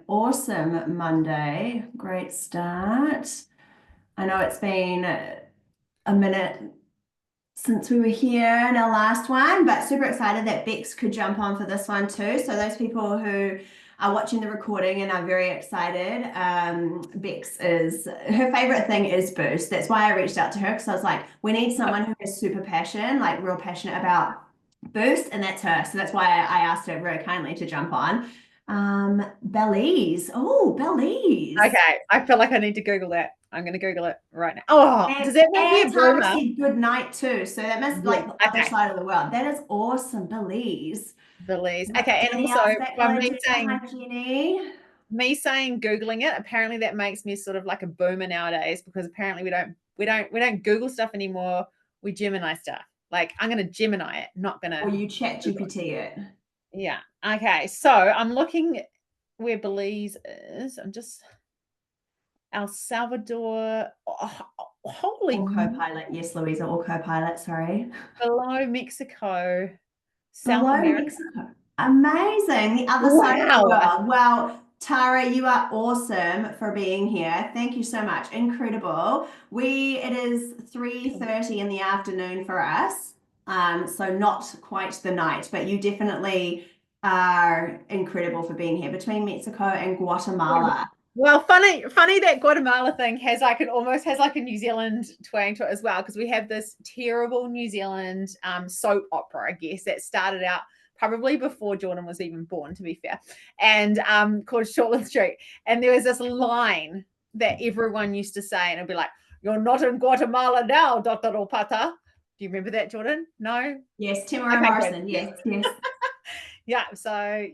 awesome Monday. Great start. I know it's been a minute since we were here in our last one, but super excited that Bex could jump on for this one too. So those people who are watching the recording and are very excited, Bex her favorite thing is Boost. That's why I reached out to her because I was like, we need someone who has super passion, like real passionate about Boost, and that's her. So that's why I asked her very kindly to jump on. Belize. Oh, Belize. Okay, I feel like I need to Google that. I'm going to Google it right now. Oh, does that make me a Tara boomer? said good night too. So that must Yeah. like the other Okay, side of the world. That is awesome, Belize. Belize. Yep, Okay, and also Danielle's back. from Hello, Jenny. Hi, Jenny. me saying Googling it, apparently that makes me sort of like a boomer nowadays because apparently we don't Google stuff anymore. We Gemini stuff. Like I'm going to Gemini it, not going to. Or you chat GPT it. Yeah. Okay. So I'm looking where Belize is. I'm just El Salvador. Oh, holy Or Copilot. Yes, Louisa, or Copilot, sorry. below Mexico, South Below America. Mexico. Amazing. The other side of the Wow. world. Well, Tara, you are awesome for being here. Thank you so much. Incredible. It is 3:30 in the afternoon for us. So not quite the night, but you definitely are incredible for being here between Mexico and Guatemala. Well, funny that Guatemala thing has like a New Zealand twang to it as well, because we have this terrible New Zealand soap opera, I guess, that started out probably before Jordan was even born, to be fair, and called Shortland Street. And there was this line that everyone used to say, and it'd be like, "You're not in Guatemala now, Dr. Opata." Do you remember that, Jordan? No? Yes, Tamara Okay, good. Morrison. Yes,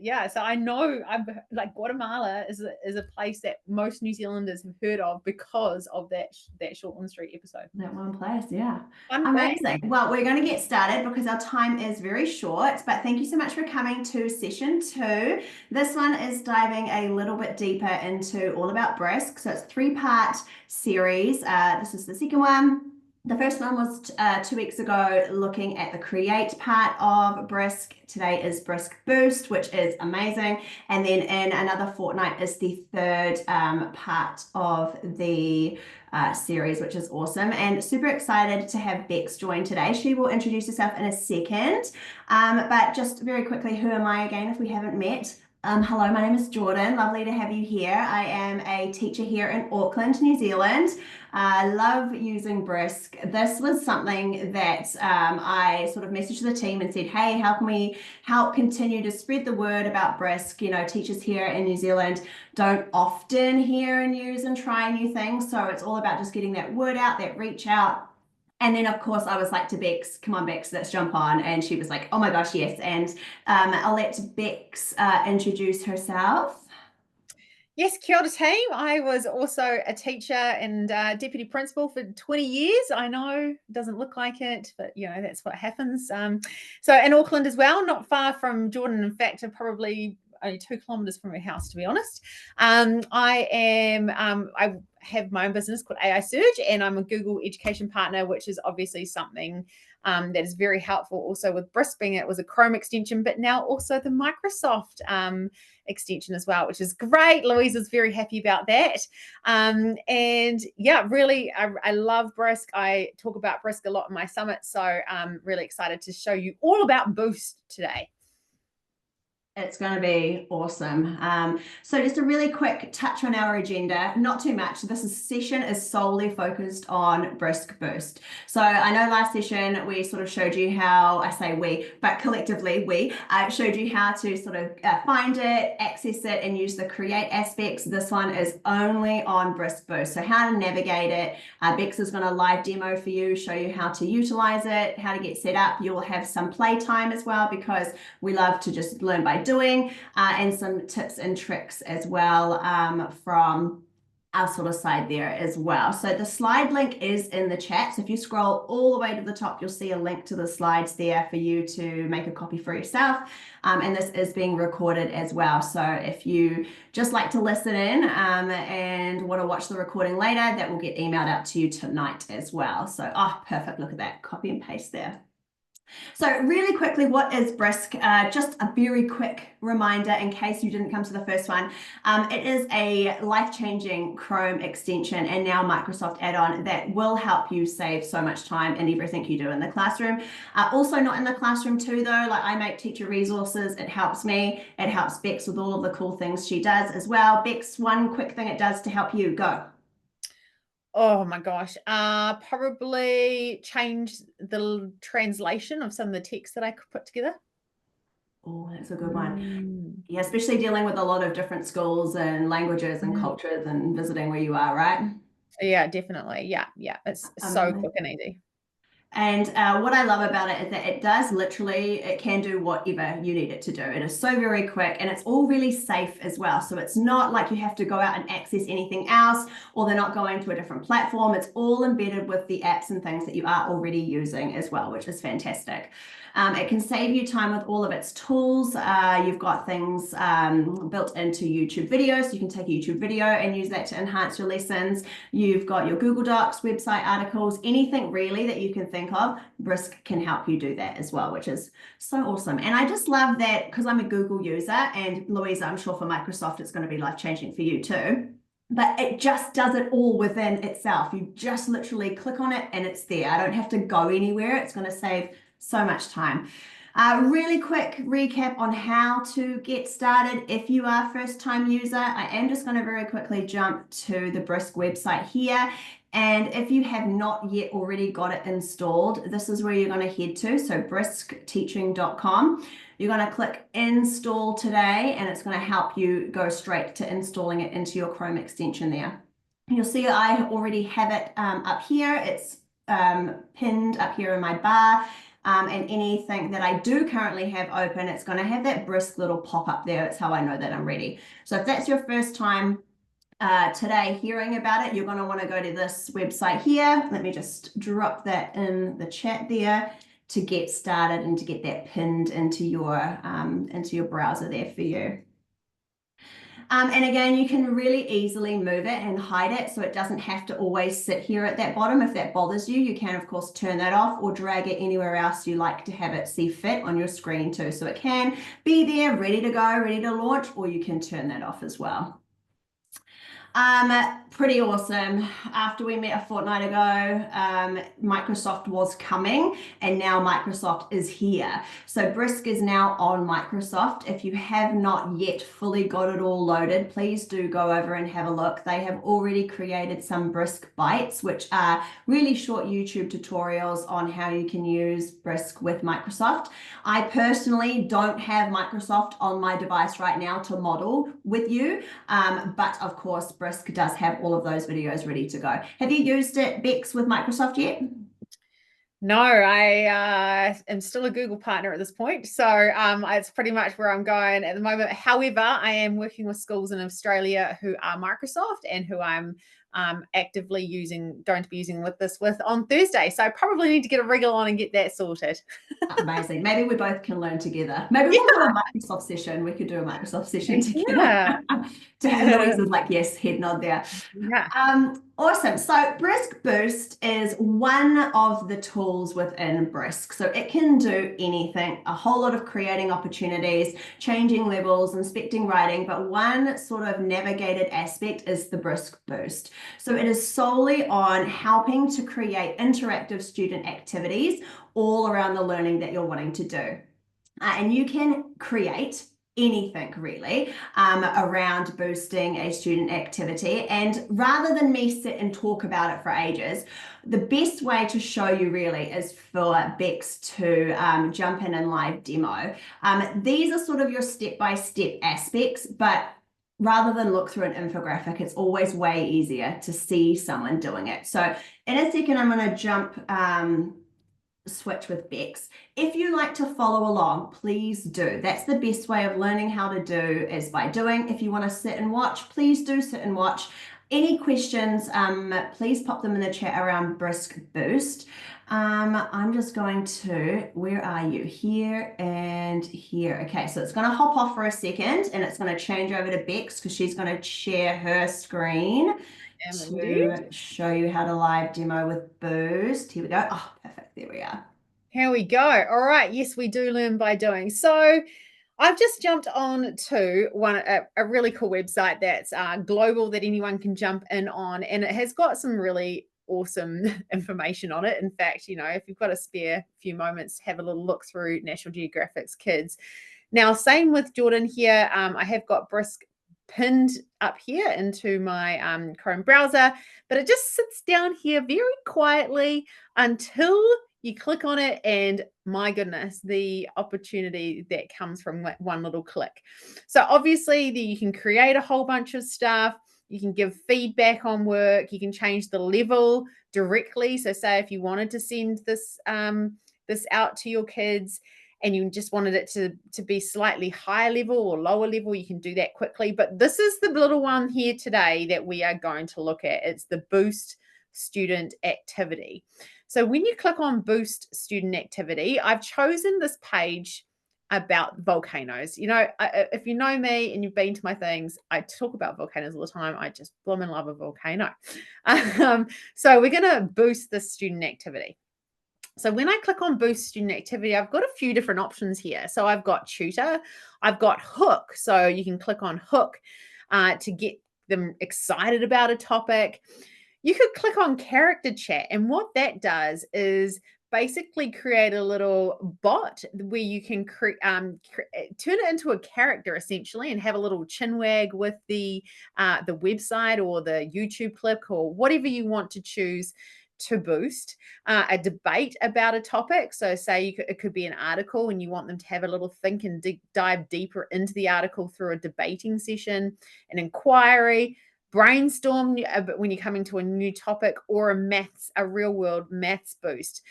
yes. So I know I'm like Guatemala is a place that most New Zealanders have heard of because of that Shortland Street episode. That one place, yeah. Fun fact. Amazing. Well, we're going to get started because our time is very short, but thank you so much for coming to session 2. This one is diving a little bit deeper into all about Brisk. So it's a 3-part series. This is the second one. The first one was 2 weeks ago, looking at the create part of Brisk. Today is Brisk Boost, which is amazing. And then in another fortnight is the third part of the series, which is awesome. And super excited to have Bex join today. She will introduce herself in a second. But just very quickly, who am I again if we haven't met? Hello, my name is Jordan. Lovely to have you here. I am a teacher here in Auckland, New Zealand. I love using Brisk. This was something that I sort of messaged the team and said, hey, how can we help continue to spread the word about Brisk? You know, teachers here in New Zealand don't often hear and use and try new things. So it's all about just getting that word out, that reach out. And then, of course, I was like to Bex, come on, Bex, let's jump on. And she was like, oh my gosh, yes. And I'll let Bex introduce herself. Yes, kia ora team. I was also a teacher and deputy principal for 20 years. I know it doesn't look like it, but you know, that's what happens. So in Auckland as well, not far from Jordan. In fact, I'm probably only 2 kilometers from her house, to be honest. I have my own business called AI Surge, and I'm a Google education partner, which is obviously something that is very helpful also with Brisk, being it was a Chrome extension, but now also the Microsoft extension as well, which is great. Louise is very happy about that. And yeah, really, I love Brisk. I talk about Brisk a lot in my summit, so I'm really excited to show you all about Boost today. It's going to be awesome. So just a really quick touch on our agenda, not too much. Session is solely focused on Brisk Boost. So I know last session we sort of showed you how, I say we, but collectively we showed you how to sort of find it, access it, and use the create aspects. This one is only on Brisk Boost. So how to navigate it. Bex is going to live demo for you, show you how to utilize it, how to get set up. You'll have some playtime as well, because we love to just learn by doing, and some tips and tricks as well from our sort of side there as well. So the slide link is in the chat. So if you scroll all the way to the top, you'll see a link to the slides there for you to make a copy for yourself. And this is being recorded as well. So if you just like to listen in and want to watch the recording later, that will get emailed out to you tonight as well. So, oh, perfect. Look at that. Copy and paste there. So really quickly, what is Brisk? Just a very quick reminder in case you didn't come to the first one. It is a life-changing Chrome extension and now Microsoft add-on that will help you save so much time in everything you do in the classroom. Also not in the classroom too though, like I make teacher resources. It helps me. It helps Bex with all of the cool things she does as well. Bex, one quick thing it does to help you, go. Oh my gosh. Probably change the translation of some of the text that I could put together. Oh, that's a good one. Mm. Yeah, especially dealing with a lot of different schools and languages and Mm. cultures and visiting where you are, right? Yeah, definitely. Yeah, yeah. It's so quick and easy. And what I love about it is that it does literally, it can do whatever you need it to do. It is so very quick and it's all really safe as well. So it's not like you have to go out and access anything else or they're not going to a different platform. It's all embedded with the apps and things that you are already using as well, which is fantastic. It can save you time with all of its tools. You've got things built into YouTube videos. So you can take a YouTube video and use that to enhance your lessons. You've got your Google Docs, website articles, anything really that you can think of. Brisk can help you do that as well, which is so awesome. And I just love that because I'm a Google user and Louisa, I'm sure for Microsoft, it's going to be life-changing for you too. But it just does it all within itself. You just literally click on it and it's there. I don't have to go anywhere. It's going to save so much time. Really quick recap on how to get started. If you are a first-time user, I am just going to very quickly jump to the Brisk website here. And if you have not yet already got it installed, this is where you're going to head to. So briskteaching.com. You're going to click install today, and it's going to help you go straight to installing it into your Chrome extension there. You'll see I already have it up here. It's pinned up here in my bar. And anything that I do currently have open, it's going to have that Brisk little pop up there. It's how I know that I'm ready. So if that's your first time today hearing about it, you're going to want to go to this website here. Let me just drop that in the chat there to get started and to get that pinned into your browser there for you. And again, you can really easily move it and hide it so it doesn't have to always sit here at that bottom. If that bothers you, you can of course turn that off or drag it anywhere else you like to have it see fit on your screen too. So it can be there, ready to go, ready to launch, or you can turn that off as well. Pretty awesome. After we met a fortnight ago, Microsoft was coming and now Microsoft is here. So Brisk is now on Microsoft. If you have not yet fully got it all loaded, please do go over and have a look. They have already created some Brisk Bites, which are really short YouTube tutorials on how you can use Brisk with Microsoft. I personally don't have Microsoft on my device right now to model with you, but of course, Brisk does have all of those videos ready to go. Have you used it, Bex, with Microsoft yet? No, I am still a Google partner at this point. So it's pretty much where I'm going at the moment. However, I am working with schools in Australia who are Microsoft and who I'm actively going to be using with on Thursday. So I probably need to get a wriggle on and get that sorted. Amazing. Maybe we both can learn together. Maybe we'll do a Microsoft session. We could do a Microsoft session together. Yeah. To have Louisa's like, yes, head nod there. Yeah. Awesome. So Brisk Boost is one of the tools within Brisk. So it can do anything, a whole lot of creating opportunities, changing levels, inspecting writing, but one sort of navigated aspect is the Brisk Boost. So it is solely on helping to create interactive student activities all around the learning that you're wanting to do. And you can create anything really around boosting a student activity. And rather than me sit and talk about it for ages, the best way to show you really is for Bex to jump in and live demo. These are sort of your step-by-step aspects, but rather than look through an infographic, it's always way easier to see someone doing it. So in a second, I'm going to jump switch with Bex. If you like to follow along, please do. That's the best way of learning how to do is by doing. If you want to sit and watch, please do sit and watch. Any questions, please pop them in the chat around Brisk Boost. I'm just going to, where are you? Here and here. Okay, so it's going to hop off for a second and it's going to change over to Bex because she's going to share her screen to show you how to live demo with Boost. Here we go. Oh, perfect. There we are. Here we go. All right. Yes, we do learn by doing. So I've just jumped on to a really cool website that's global that anyone can jump in on, and it has got some really awesome information on it. In fact, if you've got a spare few moments, have a little look through National Geographic's Kids. Now, same with Jordan here. I have got Brisk pinned up here into my Chrome browser, but it just sits down here very quietly until you click on it, and my goodness, the opportunity that comes from one little click. So obviously you can create a whole bunch of stuff. You can give feedback on work. You can change the level directly. So say if you wanted to send this out to your kids and you just wanted it to be slightly higher level or lower level, you can do that quickly. But this is the little one here today that we are going to look at. It's the Boost Student Activity. So when you click on Boost Student Activity, I've chosen this page about volcanoes. If you know me and you've been to my things, I talk about volcanoes all the time. I just blooming love a volcano. So we're going to boost this student activity. So when I click on Boost Student Activity, I've got a few different options here. So I've got Tutor, I've got Hook. So you can click on Hook to get them excited about a topic. You could click on Character Chat, and what that does is basically create a little bot where you can turn it into a character essentially, and have a little chin wag with the website or the YouTube clip or whatever you want to choose to boost a debate about a topic. So say it could be an article and you want them to have a little think and dive deeper into the article through a debating session, an inquiry, brainstorm when you're coming to a new topic, or a real world maths boost.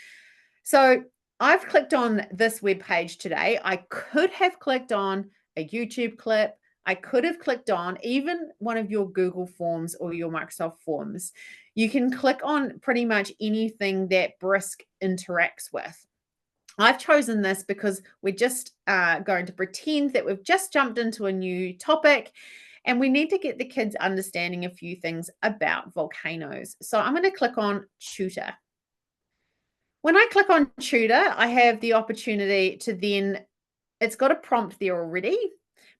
So I've clicked on this web page today. I could have clicked on a YouTube clip. I could have clicked on even one of your Google Forms or your Microsoft Forms. You can click on pretty much anything that Brisk interacts with. I've chosen this because we're just going to pretend that we've just jumped into a new topic, and we need to get the kids understanding a few things about volcanoes. So I'm going to click on Tutor. When I click on Tutor, I have the opportunity to then, it's got a prompt there already.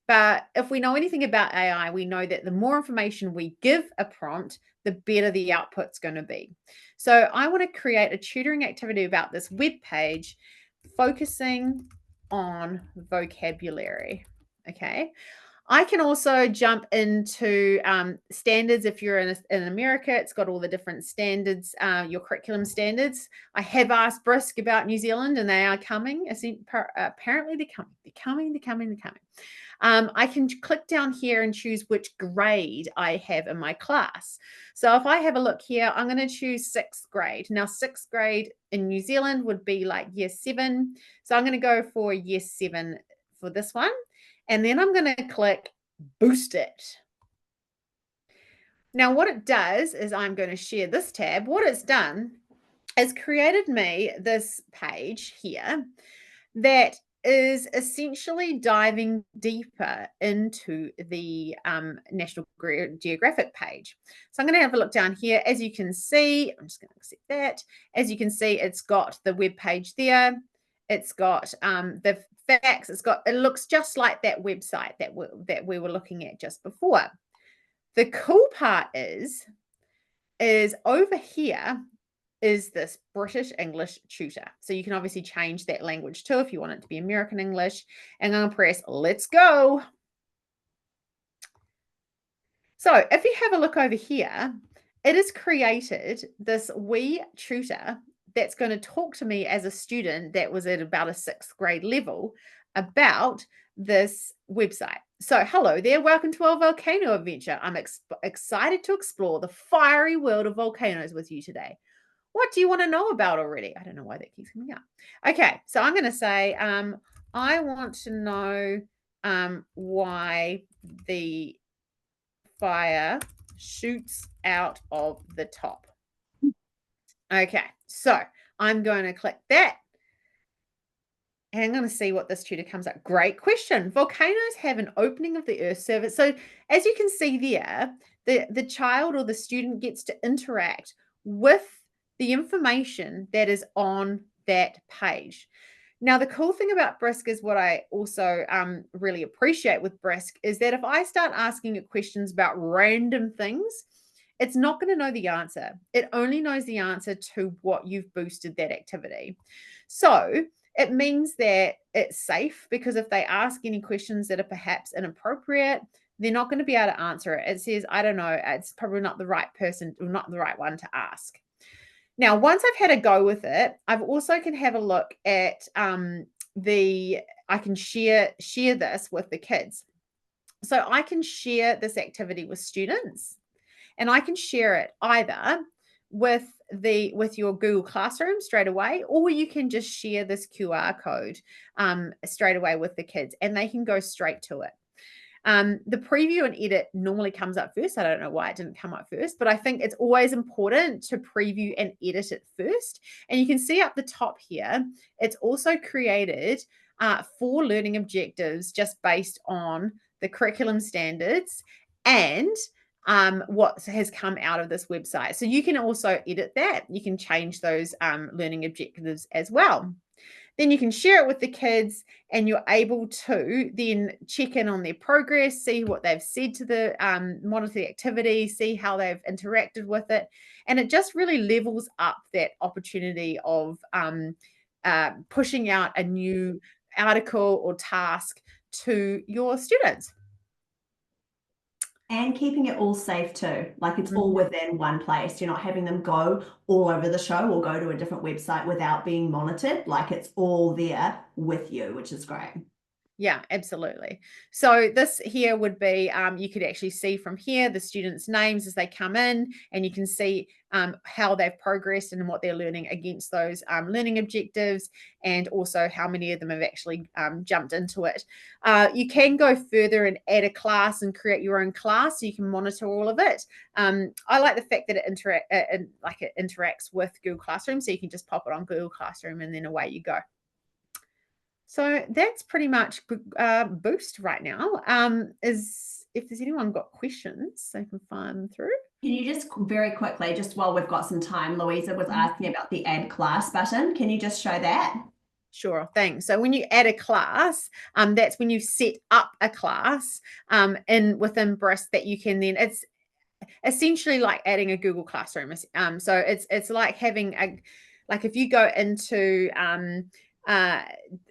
But if we know anything about AI, we know that the more information we give a prompt, the better the output's going to be. So I want to create a tutoring activity about this web page, focusing on vocabulary. Okay. I can also jump into standards. If you're in America, it's got all the different standards, your curriculum standards. I have asked Brisk about New Zealand, and they are coming. Apparently they're coming. I can click down here and choose which grade I have in my class. So if I have a look here, I'm going to choose 6th grade. Now, 6th grade in New Zealand would be like year 7. So I'm going to go for year 7 for this one. And then I'm going to click Boost It. Now, what it does is I'm going to share this tab. What it's done is created me this page here that is essentially diving deeper into the National Geographic page. So I'm going to have a look down here. As you can see, I'm just going to accept that. As you can see, it's got the web page there. It's got the facts. It looks just like that website that we were looking at just before. The cool part is over here is this British English tutor. So you can obviously change that language too if you want it to be American English. And I'm going to press let's go. So if you have a look over here, it has created this wee tutor that's going to talk to me as a student that was at about a 6th grade level about this website. So hello there, welcome to our volcano adventure. I'm excited to explore the fiery world of volcanoes with you today. What do you want to know about already? I don't know why that keeps coming up. Okay, so I'm going to say, I want to know why the fire shoots out of the top. Okay, so I'm going to click that. And I'm going to see what this tutor comes up. Great question. Volcanoes have an opening of the Earth's surface. So as you can see there, the child or the student gets to interact with the information that is on that page. Now, the cool thing about Brisk is what I also really appreciate with Brisk is that if I start asking it questions about random things, it's not going to know the answer. It only knows the answer to what you've boosted that activity. So it means that it's safe, because if they ask any questions that are perhaps inappropriate, they're not going to be able to answer it. It says, I don't know, it's probably not the right person or not the right one to ask. Now, once I've had a go with it, I've also can have a look at I can share this with the kids. So I can share this activity with students, and I can share it either with your Google Classroom straight away, or you can just share this QR code straight away with the kids, and they can go straight to it. The preview and edit normally comes up first. I don't know why it didn't come up first, but I think it's always important to preview and edit it first. And you can see up the top here, it's also created 4 learning objectives just based on the curriculum standards and what has come out of this website. So you can also edit that. You can change those learning objectives as well. Then you can share it with the kids, and you're able to then check in on their progress, see what they've said to the monitor the activity, see how they've interacted with it. And it just really levels up that opportunity of pushing out a new article or task to your students. And keeping it all safe too. Like it's all within one place. You're not having them go all over the show or go to a different website without being monitored. Like it's all there with you, which is great. Yeah, absolutely. So this here would be, you could actually see from here the students' names as they come in, and you can see how they've progressed and what they're learning against those learning objectives, and also how many of them have actually jumped into it. You can go further and add a class and create your own class, so you can monitor all of it. I like the fact that it interacts with Google Classroom, so you can just pop it on Google Classroom and then away you go. So that's pretty much Boost right now. If there's anyone got questions, they can fire them through. Can you just very quickly, just while we've got some time, Louisa was asking about the add class button. Can you just show that? Sure, thanks. So when you add a class, that's when you set up a class within Brisk that you can then, it's essentially like adding a Google Classroom. So it's like having like if you go into I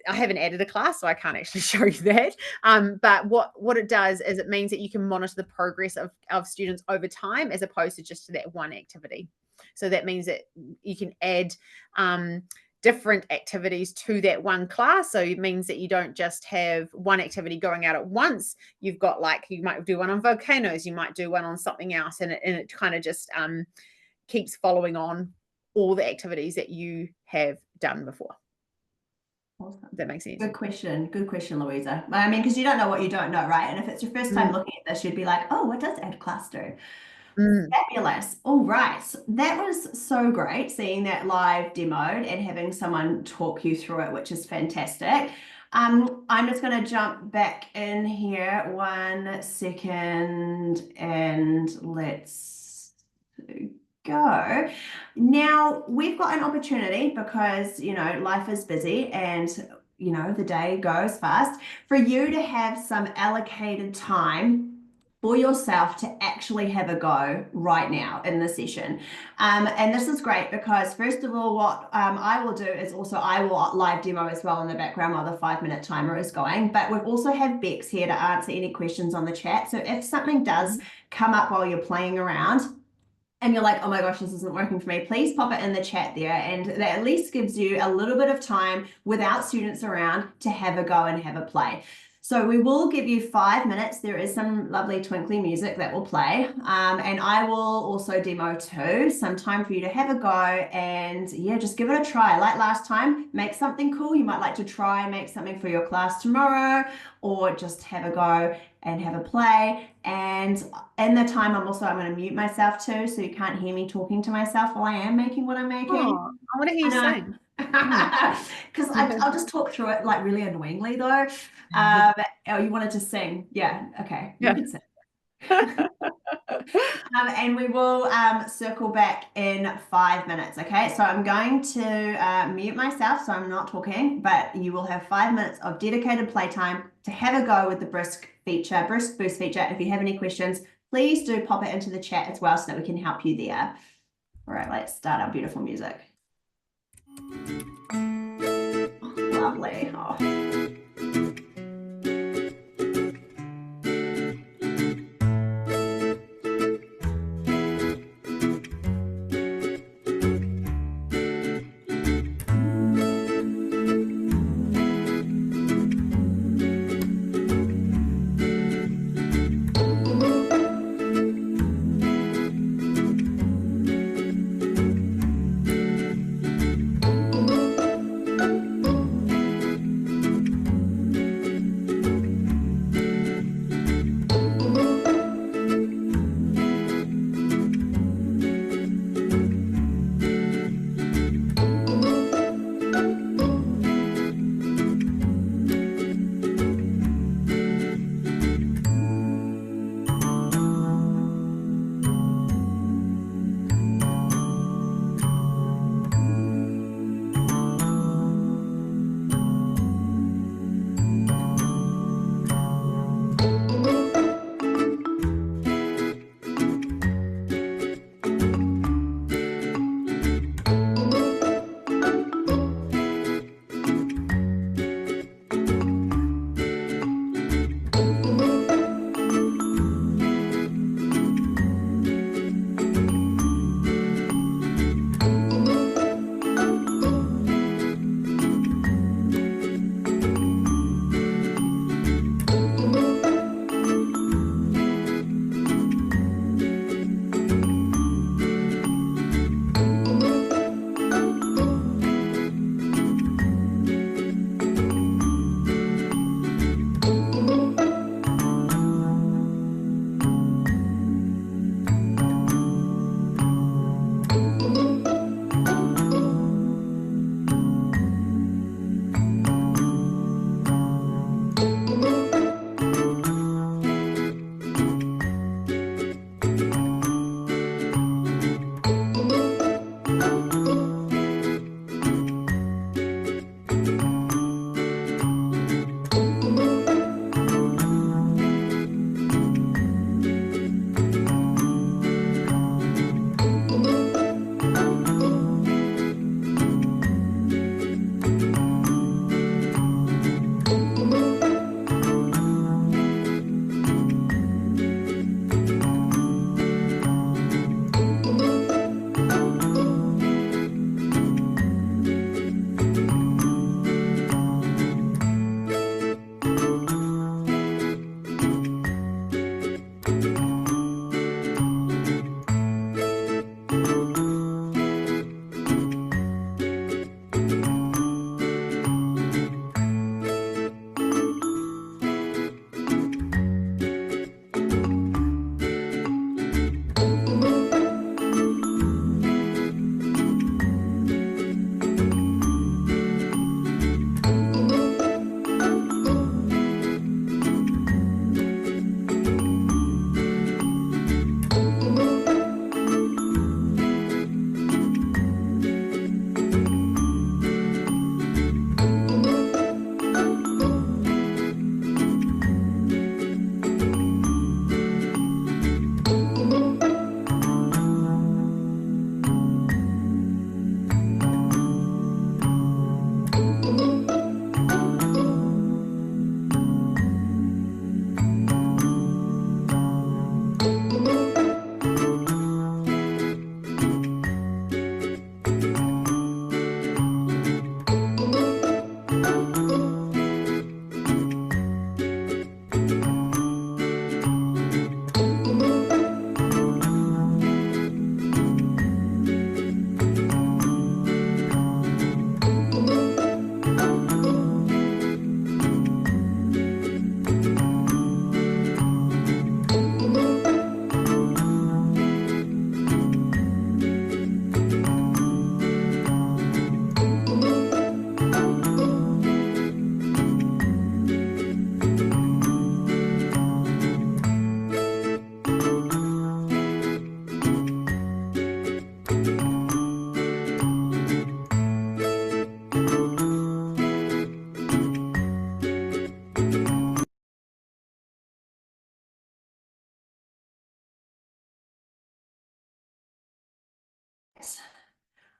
haven't added a class, so I can't actually show you that. But what it does is it means that you can monitor the progress of students over time, as opposed to just to that one activity. So that means that you can add different activities to that one class. So it means that you don't just have one activity going out at once. You've got, like, you might do one on volcanoes, you might do one on something else, and it kind of just keeps following on all the activities that you have done before. Awesome. That makes sense. Good question. Good question, Louisa. I mean, because you don't know what you don't know, right? And if it's your first time looking at this, you'd be like, oh, what does add class do? Fabulous. All right. That was so great seeing that live demoed and having someone talk you through it, which is fantastic. I'm just going to jump back in here 1 second and let's go. Now we've got an opportunity because, life is busy and, the day goes fast for you to have some allocated time for yourself to actually have a go right now in the session. And this is great because first of all, what I will do is also I will live demo as well in the background while the 5-minute timer is going, but we also have Bex here to answer any questions on the chat. So if something does come up while you're playing around, and you're like, oh my gosh, this isn't working for me, please pop it in the chat there. And that at least gives you a little bit of time without students around to have a go and have a play. So we will give you 5 minutes. There is some lovely twinkly music that will play. And I will also demo too, some time for you to have a go and yeah, just give it a try. Like last time, make something cool. You might like to try, make something for your class tomorrow, or just have a go and have a play. And in the time, I'm going to mute myself too, so you can't hear me talking to myself while I am making what I'm making. Oh, I want to hear you sing. Because I'll just talk through it like really annoyingly though. Oh, you wanted to sing? Yeah, okay. You can sing. And we will circle back in 5 minutes, okay? So I'm going to mute myself so I'm not talking, but you will have 5 minutes of dedicated playtime to have a go with the Brisk Boost feature. If you have any questions, please do pop it into the chat as well so that we can help you there. All right, let's start our beautiful music. Oh, lovely. Oh.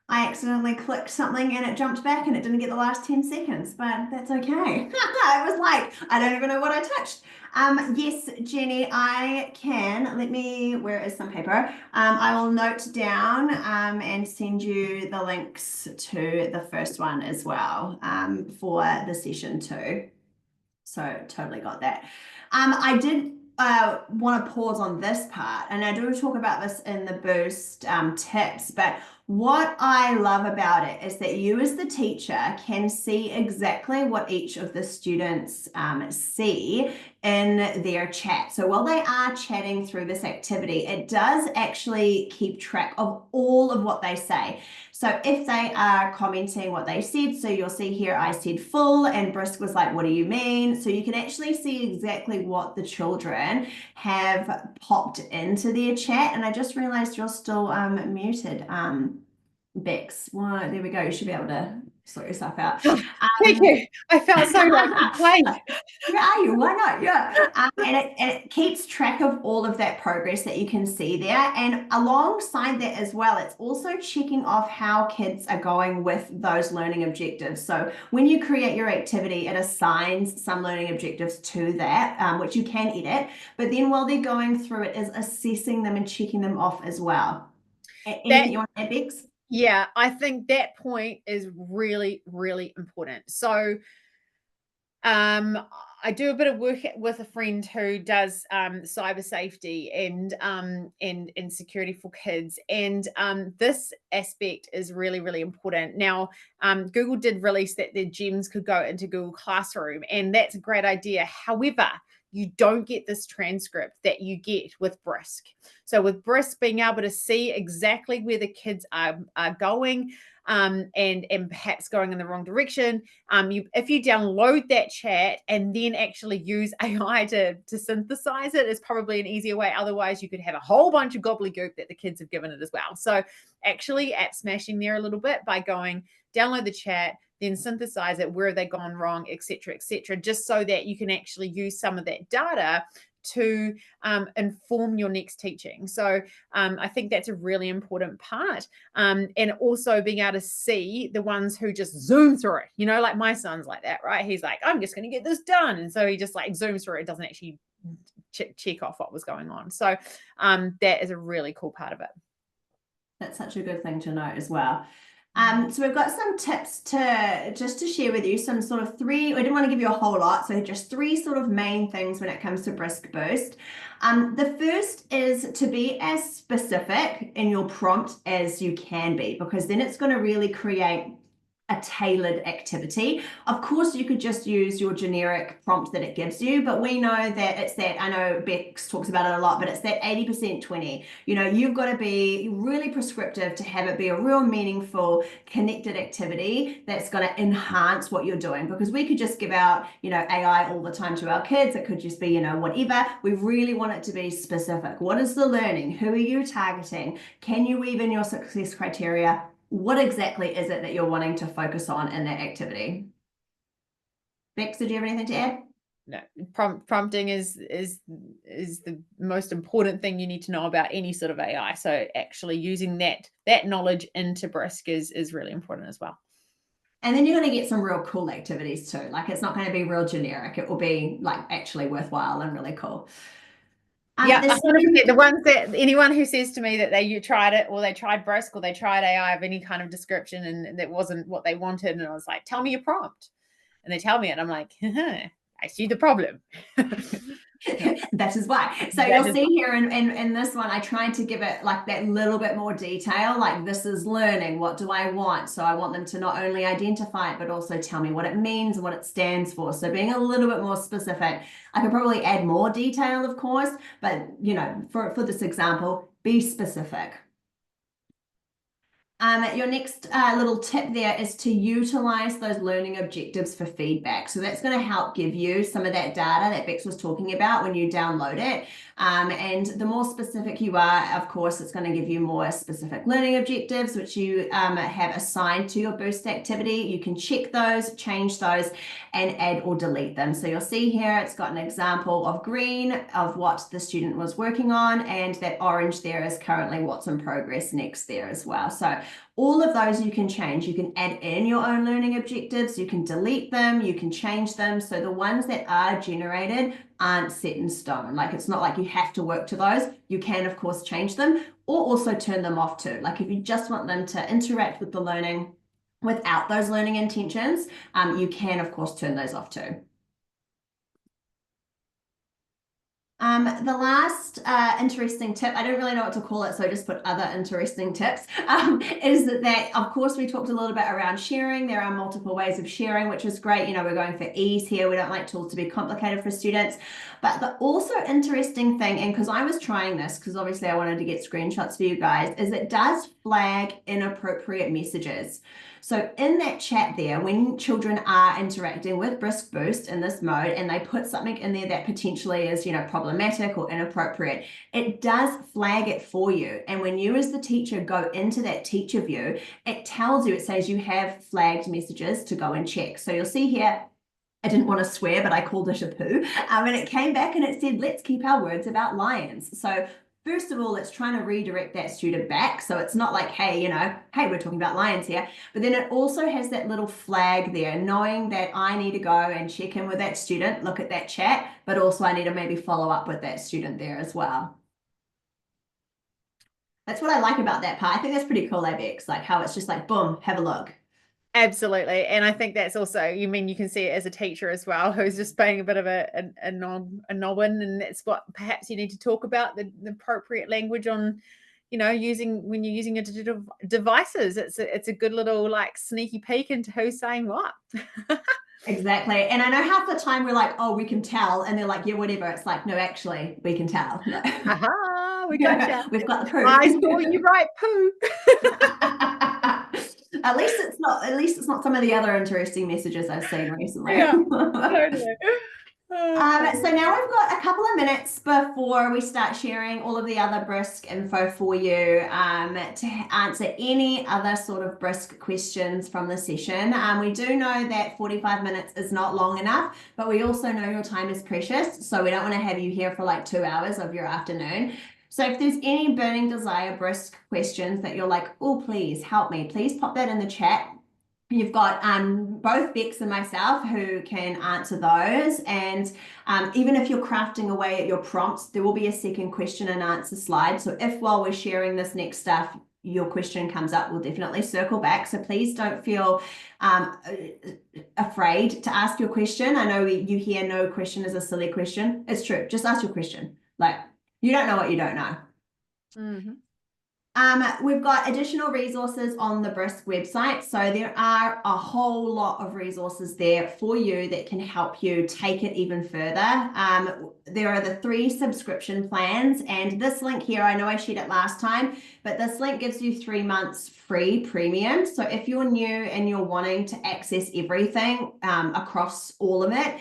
I accidentally clicked something and it jumped back and it didn't get the last 10 seconds, but that's okay. I was like, I don't even know what I touched. Yes, Jenny, I can. Let me, where is some paper? I will note down and send you the links to the first one as well for the session 2. So totally got that. I did want to pause on this part, and I do talk about this in the Boost tips, but what I love about it is that you as the teacher can see exactly what each of the students see in their chat. So while they are chatting through this activity, it does actually keep track of all of what they say. So if they are commenting what they said, so you'll see here I said full and Brisk was like, what do you mean? So you can actually see exactly what the children have popped into their chat. And I just realized you're still muted, Bex. Well, there we go. You should be able to sort yourself out. Thank you. I felt so like complained. Where are you? Why not? Yeah. And it keeps track of all of that progress that you can see there. And alongside that as well, it's also checking off how kids are going with those learning objectives. So when you create your activity, it assigns some learning objectives to that, which you can edit. But then while they're going through it, is assessing them and checking them off as well. Anything you want to add, Bex? Yeah, I think that point is really, really important. So I do a bit of work with a friend who does cyber safety and security for kids, and this aspect is really, really important. Now, Google did release that their gems could go into Google Classroom, and that's a great idea. However, you don't get this transcript that you get with Brisk. So with Brisk, being able to see exactly where the kids are going, and perhaps going in the wrong direction. If you download that chat and then actually use AI to synthesize it, is probably an easier way. Otherwise, you could have a whole bunch of gobbledygook that the kids have given it as well. So actually app smashing there a little bit by going, download the chat, then synthesize it, where have they gone wrong, etc., just so that you can actually use some of that data to inform your next teaching. So I think that's a really important part. And also being able to see the ones who just zoom through it, like my son's like that, right? He's like, I'm just going to get this done. And so he just like zooms through it, doesn't actually check off what was going on. So that is a really cool part of it. That's such a good thing to know as well. So we've got some tips to share with you, some sort of 3, I didn't want to give you a whole lot, so just 3 sort of main things when it comes to Brisk Boost. The first is to be as specific in your prompt as you can be, because then it's going to really create a tailored activity. Of course, you could just use your generic prompt that it gives you, but we know that it's that, I know Bex talks about it a lot, but it's that 80% 20. You've got to be really prescriptive to have it be a real meaningful, connected activity that's going to enhance what you're doing, because we could just give out, AI all the time to our kids. It could just be, whatever. We really want it to be specific. What is the learning? Who are you targeting? Can you weave in your success criteria? What exactly is it that you're wanting to focus on in that activity? Bex, did you have anything to add? No, prompting is the most important thing you need to know about any sort of AI. So actually using that knowledge into Brisk is really important as well. And then you're going to get some real cool activities too. Like, it's not going to be real generic. It will be like actually worthwhile and really cool. Yeah, 100%. The ones that anyone who says to me that you tried it, or they tried Brisk, or they tried AI of any kind of description and that wasn't what they wanted, and I was like, tell me your prompt, and they tell me it, and I'm like, I see the problem. That is why. So you'll see here in this one, I tried to give it like that little bit more detail, like this is learning. What do I want? So I want them to not only identify it, but also tell me what it means and what it stands for. So being a little bit more specific. I could probably add more detail, of course, but for this example, be specific. Your next little tip there is to utilize those learning objectives for feedback. So that's going to help give you some of that data that Bex was talking about when you download it. And the more specific you are, of course, it's going to give you more specific learning objectives, which you have assigned to your Boost activity. You can check those, change those, and add or delete them. So you'll see here, it's got an example of green of what the student was working on, and that orange there is currently what's in progress next there as well. So all of those you can change. You can add in your own learning objectives, you can delete them, you can change them. So the ones that are generated aren't set in stone. Like, it's not like you have to work to those. You can, of course, change them or also turn them off too. Like, if you just want them to interact with the learning without those learning intentions, you can, of course, turn those off too. The last interesting tip, I don't really know what to call it, so I just put other interesting tips, is that, of course, we talked a little bit around sharing. There are multiple ways of sharing, which is great. You know, we're going for ease here. We don't like tools to be complicated for students. But the also interesting thing, and because I was trying this, because obviously I wanted to get screenshots for you guys, is it does flag inappropriate messages. So in that chat there, when children are interacting with Brisk Boost in this mode and they put something in there that potentially is, you know, problematic or inappropriate, it does flag it for you. And when you as the teacher go into that teacher view, it tells you, it says you have flagged messages to go and check. So you'll see here, I didn't want to swear, but I called it a poo. And it came back and it said, let's keep our words about lions. So first of all, it's trying to redirect that student back. So it's not like, hey, you know, hey, we're talking about lions here. But then it also has that little flag there, knowing that I need to go and check in with that student, look at that chat, but also I need to maybe follow up with that student there as well. That's what I like about that part. I think that's pretty cool, Abex, like how it's just like, boom, have a look. Absolutely. And I think that's also, you mean, you can see it as a teacher as well, who's just being a bit of a nobbin, and that's what perhaps you need to talk about, the appropriate language on, you know, when you're using your digital devices. It's a good little like sneaky peek into who's saying what. Exactly. And I know half the time we're like, oh, we can tell. And they're like, yeah, whatever. It's like, no, actually, we can tell. No. Aha, we got you. We've got the proof. I saw you write poo. At least it's not some of the other interesting messages I've seen recently. Yeah, totally. So now we've got a couple of minutes before we start sharing all of the other Brisk info for you to answer any other sort of Brisk questions from the session. We do know that 45 minutes is not long enough, but we also know your time is precious, so we don't want to have you here for like 2 hours of your afternoon. So if there's any burning desire Brisk questions that you're like, oh, please help me, please pop that in the chat. You've got both Bex and myself who can answer those. And even if you're crafting away at your prompts, there will be a second question and answer slide. So if while we're sharing this next stuff, your question comes up, we'll definitely circle back. So please don't feel afraid to ask your question. I know you hear no question is a silly question. It's true. Just ask your question. Like, you don't know what you don't know. Mm-hmm. We've got additional resources on the Brisk website. So there are a whole lot of resources there for you that can help you take it even further. There are the 3 subscription plans, and this link here, I know I shared it last time, but this link gives you 3 months free premium. So if you're new and you're wanting to access everything across all of it,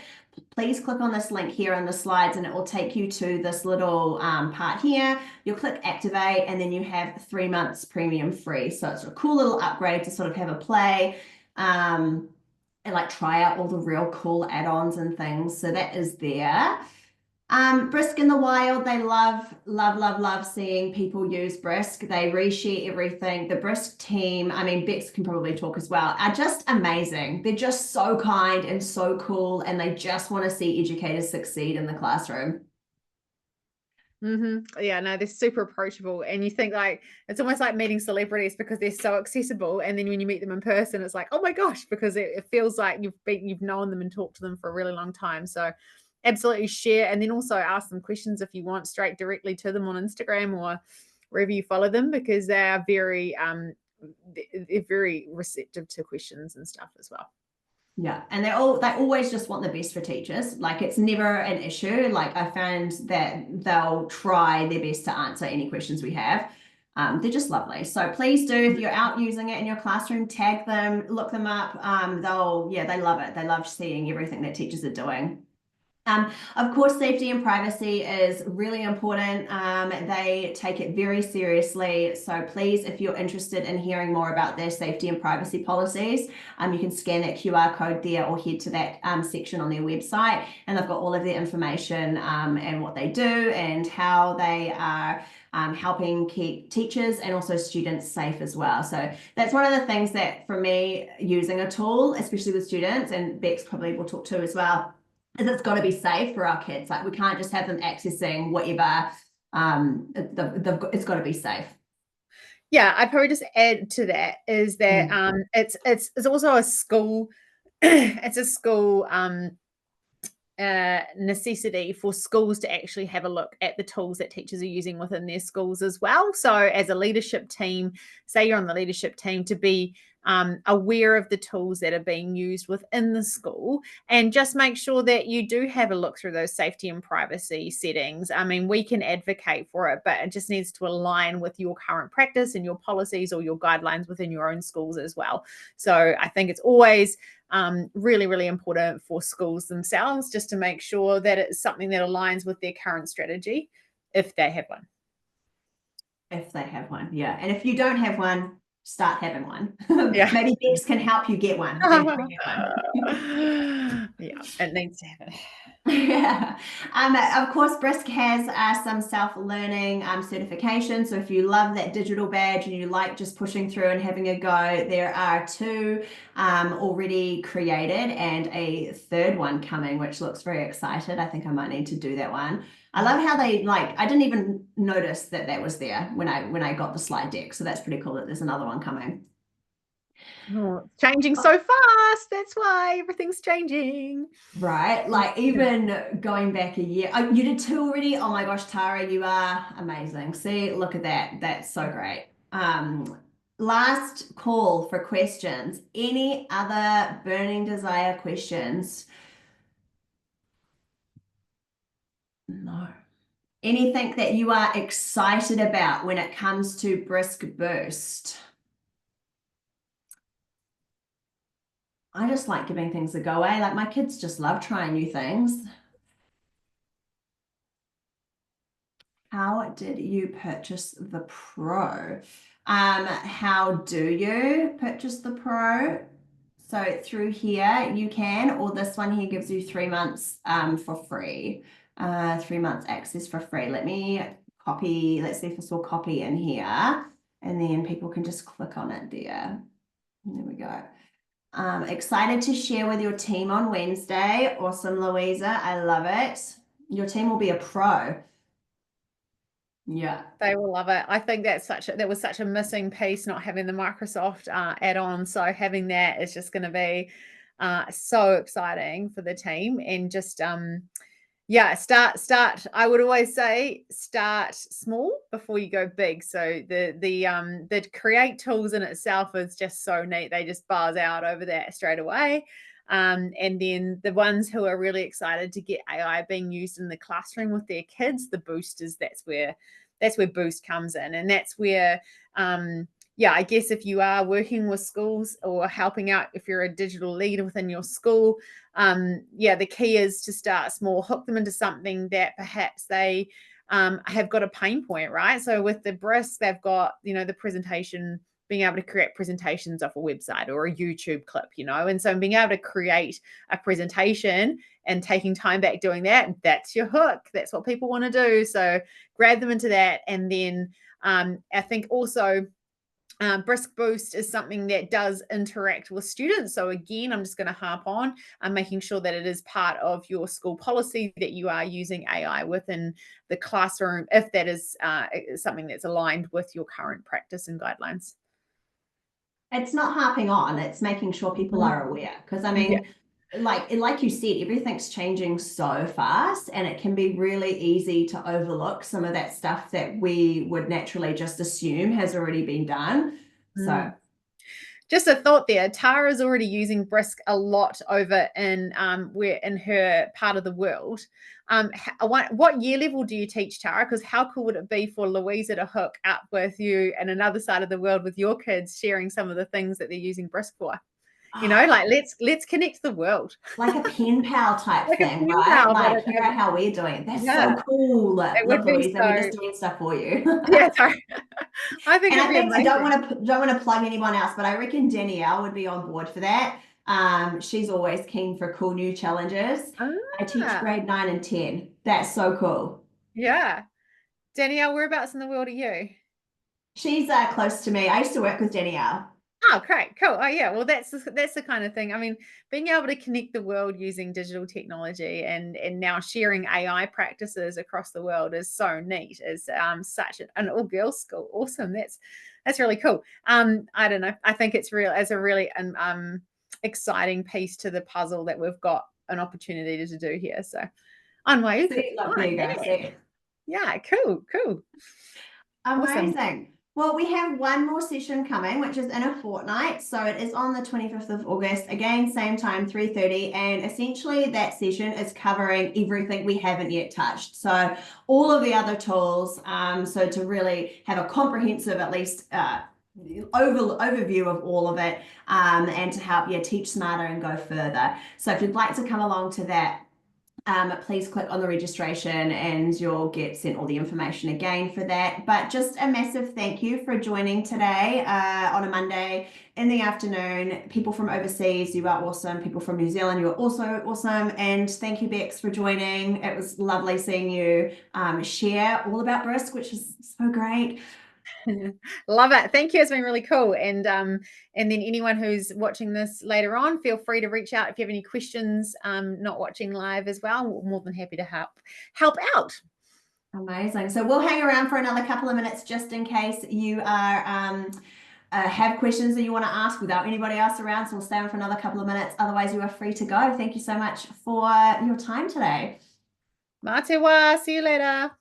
please click on this link here in the slides and it will take you to this little part here. You'll click activate and then you have 3 months premium free. So it's a cool little upgrade to sort of have a play and like try out all the real cool add-ons and things. So that is there. Brisk in the wild, they love seeing people use Brisk. They reshare everything. The Brisk team, I mean, Bex can probably talk as well, are just amazing. They're just so kind and so cool, and they just want to see educators succeed in the classroom. Mm-hmm. Yeah, no, they're super approachable, and you think like it's almost like meeting celebrities because they're so accessible, and then when you meet them in person, it's like, oh my gosh, because it feels like you've known them and talked to them for a really long time. So absolutely share, and then also ask them questions if you want straight directly to them on Instagram or wherever you follow them, because they are they're very receptive to questions and stuff as well. Yeah, and they always just want the best for teachers. Like, it's never an issue. Like, I found that they'll try their best to answer any questions we have. They're just lovely. So please do, if you're out using it in your classroom, tag them, look them up. They love it. They love seeing everything that teachers are doing. Of course, safety and privacy is really important. They take it very seriously. So please, if you're interested in hearing more about their safety and privacy policies, you can scan that QR code there or head to that section on their website, and they've got all of their information and what they do and how they are helping keep teachers and also students safe as well. So that's one of the things that, for me, using a tool, especially with students, and Bex probably will talk to as well, is it's got to be safe for our kids. Like, we can't just have them accessing whatever. It's got to be safe. Yeah, I'd probably just add to that is that it's also a school it's a school necessity for schools to actually have a look at the tools that teachers are using within their schools as well. So as a leadership team, say you're on the leadership team, to be aware of the tools that are being used within the school, and just make sure that you do have a look through those safety and privacy settings. I mean, we can advocate for it, but it just needs to align with your current practice and your policies or your guidelines within your own schools as well. So I think it's always really, really important for schools themselves just to make sure that it's something that aligns with their current strategy, if they have one. If they have one, yeah. And if you don't have one, start having one. Yeah. Maybe Bex can help you get one. Yeah, it needs to happen. Yeah. Of course, Brisk has some self-learning certifications. So if you love that digital badge and you like just pushing through and having a go, there are 2 already created and a 3rd one coming, which looks very excited. I think I might need to do that one. I love how they, like, I didn't even notice that that was there when I got the slide deck. So that's pretty cool that there's another one coming. Oh, it's changing so fast. That's why everything's changing. Right. Like, even going back a year, you did 2 already. Oh my gosh, Tara, you are amazing. See, look at that. That's so great. Last call for questions. Any other burning desire questions? No. Anything that you are excited about when it comes to Brisk Boost? I just like giving things a go, eh? Like, my kids just love trying new things. How did you purchase the Pro? How do you purchase the Pro? So through here you can, or this one here gives you 3 months for free. 3 months access for free. Let me copy, let's see if this will copy in here, and then people can just click on it there. There we go. Excited to share with your team on Wednesday. Awesome, Louisa. I love it. Your team will be a pro. Yeah. They will love it. I think that was such a missing piece, not having the Microsoft add-on. So having that is just going to be so exciting for the team. And just start. I would always say start small before you go big. So the create tools in itself is just so neat. They just buzz out over that straight away. And then the ones who are really excited to get AI being used in the classroom with their kids, the boosters, that's where Boost comes in. And that's where I guess if you are working with schools or helping out, if you're a digital leader within your school, the key is to start small, hook them into something that perhaps they have got a pain point, right? So with the Brisk, they've got, the presentation, being able to create presentations off a website or a YouTube clip, and so being able to create a presentation and taking time back doing that, that's your hook. That's what people want to do. So grab them into that. And then I think also Brisk Boost is something that does interact with students. So again, I'm just going to harp on making sure that it is part of your school policy that you are using AI within the classroom, if that is something that's aligned with your current practice and guidelines. It's not harping on, it's making sure people are aware. Because I mean, like you said, everything's changing so fast, and it can be really easy to overlook some of that stuff that we would naturally just assume has already been done. So just a thought there. Tara's already using Brisk a lot over in where in her part of the world. What year level do you teach, Tara? Because how cool would it be for Louisa to hook up with you in another side of the world with your kids, sharing some of the things that they're using Brisk for? You know, like let's connect the world. Like a pen pal type Like a thing, pen right? pal, Like, here are how we're doing it. That's so yeah, cool. it would Look, be Louisa, we're so, just doing stuff for you. yeah, sorry. I think And it'd I be think amazing. don't want to plug anyone else, but I reckon Danielle would be on board for that. She's always keen for cool new challenges. I teach Ah, grade 9 and 10. That's so cool. yeah. Danielle, whereabouts in the world are you? She's close to me. I used to work with Danielle. Oh, great, cool. Oh, yeah. Well, that's the kind of thing. I mean, being able to connect the world using digital technology and now sharing AI practices across the world is so neat. Is such an all girls school. Awesome. That's really cool. I don't know. I think it's real as a really exciting piece to the puzzle that we've got an opportunity to do here. So, on my See, look, there fine, you go. yeah, See. yeah, cool, awesome. Amazing. Well, we have one more session coming, which is in a fortnight. So it is on the 25th of August. Again, same time, 3:30. And essentially that session is covering everything we haven't yet touched. So all of the other tools. So to really have a comprehensive, at least overview of all of it, and to help you teach smarter and go further. So if you'd like to come along to that, please click on the registration and you'll get sent all the information again for that. But just a massive thank you for joining today on a Monday in the afternoon. People from overseas, you are awesome. People from New Zealand, you are also awesome. And thank you, Bex, for joining. It was lovely seeing you share all about Brisk, which is so great. Love it. Thank you. It's been really cool. And then anyone who's watching this later on, feel free to reach out if you have any questions, not watching live as well. We're more than happy to help out. Amazing. So we'll hang around for another couple of minutes just in case you are have questions that you want to ask without anybody else around. So we'll stay on for another couple of minutes. Otherwise, you are free to go. Thank you so much for your time today. Mā te wā. See you later.